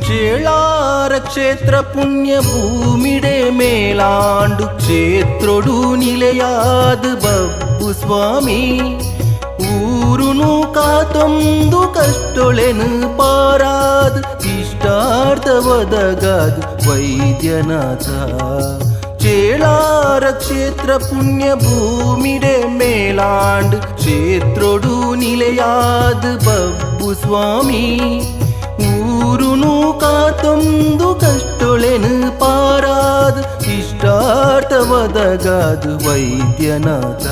చేళార క్షేత్ర పుణ్య భూమిಡೆ ಮೇಲಾಂಡು ಕ್ಷೇತ್ರೊಡು ನಿಲೆಯಾದ ಬಬ್ಬು ಸ್ವಾಮಿ ಊರುನು ಕಾತೊಂದು ಕಷ್ಟೊಳೆನು ಪಾರಾದ ಇಷ್ಟಾರ್ಥ ಒದಗಾದ ವೈದ್ಯನಾಥ చేళಾರ ಕ್ಷೇತ್ರ ಪುಣ್ಯ ಭೂಮಿಡೆ ಮೇಲಾಂಡು ಕ್ಷೇತ್ರೊಡು ನಿಲೆಯಾದ ಬಬ್ಬು ಸ್ವಾಮಿ ಊರುನು ಕಾತೊಂದು ಕಷ್ಟೊಳೆನು ಪಾರಾದ ಇಷ್ಟಾರ್ಥ ಒದಗಾದ ವೈದ್ಯನಾಥ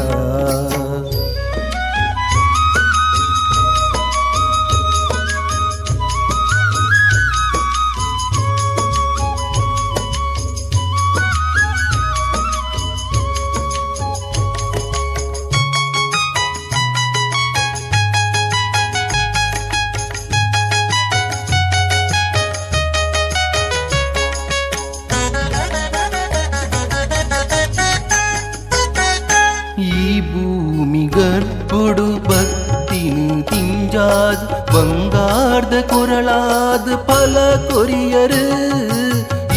ಗರ್ಭುಡು ಭಕ್ತಿನು ತಿಂಜಾದ ಬಂಗಾರದ ಕೊರಳಾದ ಫಲ ಕೊರಿಯರು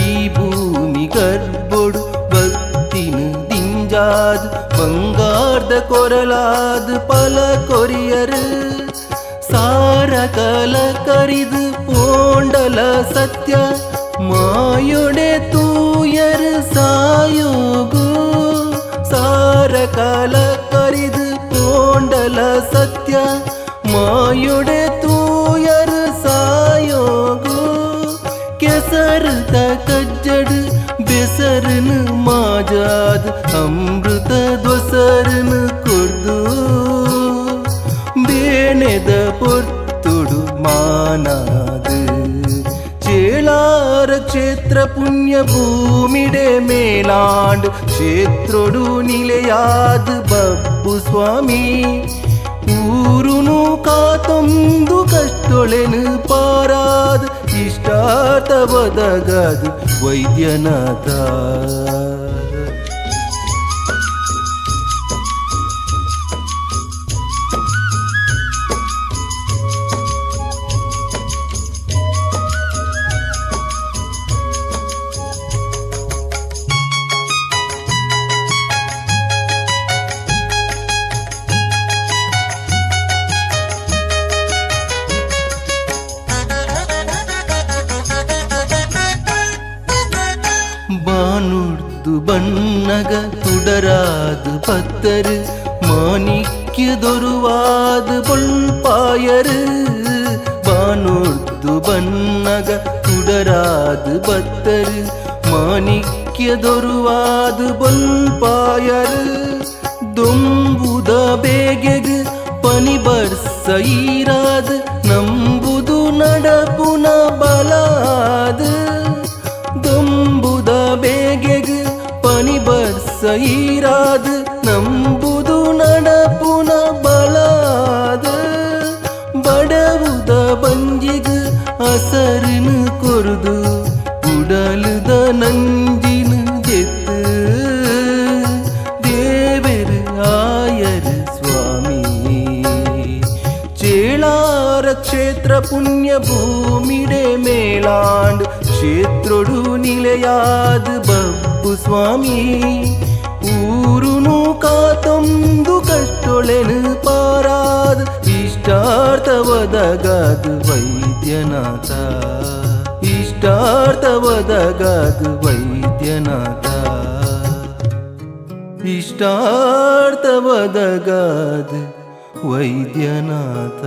ಈ ಭೂಮಿ ಗರ್ಭುಡು ಭಕ್ತಿನು ತಿಂಜಾದ ಬಂಗಾರದ ಕೊರಳಾದ ಫಲ ಕೊರಿಯರು ಸಾರ ಕಲ ಕರಿದು ಪೋಂಡಲ ಸತ್ಯ ಮಾಯೊಡೆ ತೂಯರು ಸಾಯೋಗು ಸಾರ ಕಾಲ ಕರಿದು ಪೋಂಡಲ ಸತ್ಯ ಮಾಯೊಡೆ ತೂಯರು ಸಾಯೋಗು ಕೆಸರುತ ಕಜ್ಜಡು ಬೆಸರನು ಮಾಜಾದ ಅಮೃತ ದೊಸರನು ಕೊರ್ದು ಬೇಣೆದ ಪೊರ್ತುಡು ಮಾನಾದು చేళార ಕ್ಷೇತ್ರ ಪುಣ್ಯ ಭೂಮಿಡೆ ಮೇಲಾಂಡು ಕ್ಷೇತ್ರೊಡು ನಿಲೆಯಾದ ಬಬ್ಬು ಸ್ವಾಮಿ ಊರುನು ಕಾತೊಂದು ಕಷ್ಟೊಳೆನು ಪಾರಾದ ಇಷ್ಟಾರ್ಥ ಒದಗಾದ ವೈದ್ಯನಾಥ ಬಾನುಡ್ದು ಬಣ್ಣಗ ತುಡರಾದ ಪತ್ತರು ಮಾಣಿಕ್ಯದೊರುವಾದ ಬೊಳ್ಪಾಯರು ಬಾನುಡ್ದು ಬಣ್ಣಗ ತುಡರಾದ ಪತ್ತರು ಮಾಣಿಕ್ಯದೊರುವಾದ ಬೊಳ್ಪಾಯರು ದೊಂಬುದ ಬೇಗೆಗ್ ಪನಿ ಬರ್ಸೈರಾದ ನಂಬುದು ನಡಪುನ ಬಲಾದ ದೊಂಬುದ ಬೇಗೆಗ್ ಪನಿ ಬರ್ಸೈರಾದ ನಂಬುದು ನಡಪುನ ಬಲಾದ ಬಡವುದ ಬಂಜಿಗ್ ಹಸರಿನ ಕೊರುದು ಉಡಲುದ ನಂಜಿನ ಜೆತ್ತು ದೇವರು ಆಯರು ಸ್ವಾಮಿ చేళార ಕ್ಷೇತ್ರ ಪುಣ್ಯ ಭೂಮಿಡೆ ಮೇಲಾಂಡು ಕ್ಷೇತ್ರೊಡು ನಿಲೆಯಾದ ಬಬ್ಬು ಸ್ವಾಮಿ ಊರುನು ಕಾತೊಂದು ಕಷ್ಟೊಳೆನು ಪಾರಾದ ಇಷ್ಟಾರ್ಥ ಒದಗಾದ ವೈದ್ಯನಾಥ ಇಷ್ಟಾರ್ಥ ಒದಗಾದ ವೈದ್ಯನಾಥ ಇಷ್ಟಾರ್ಥ ಒದಗಾದ ವೈದ್ಯನಾಥ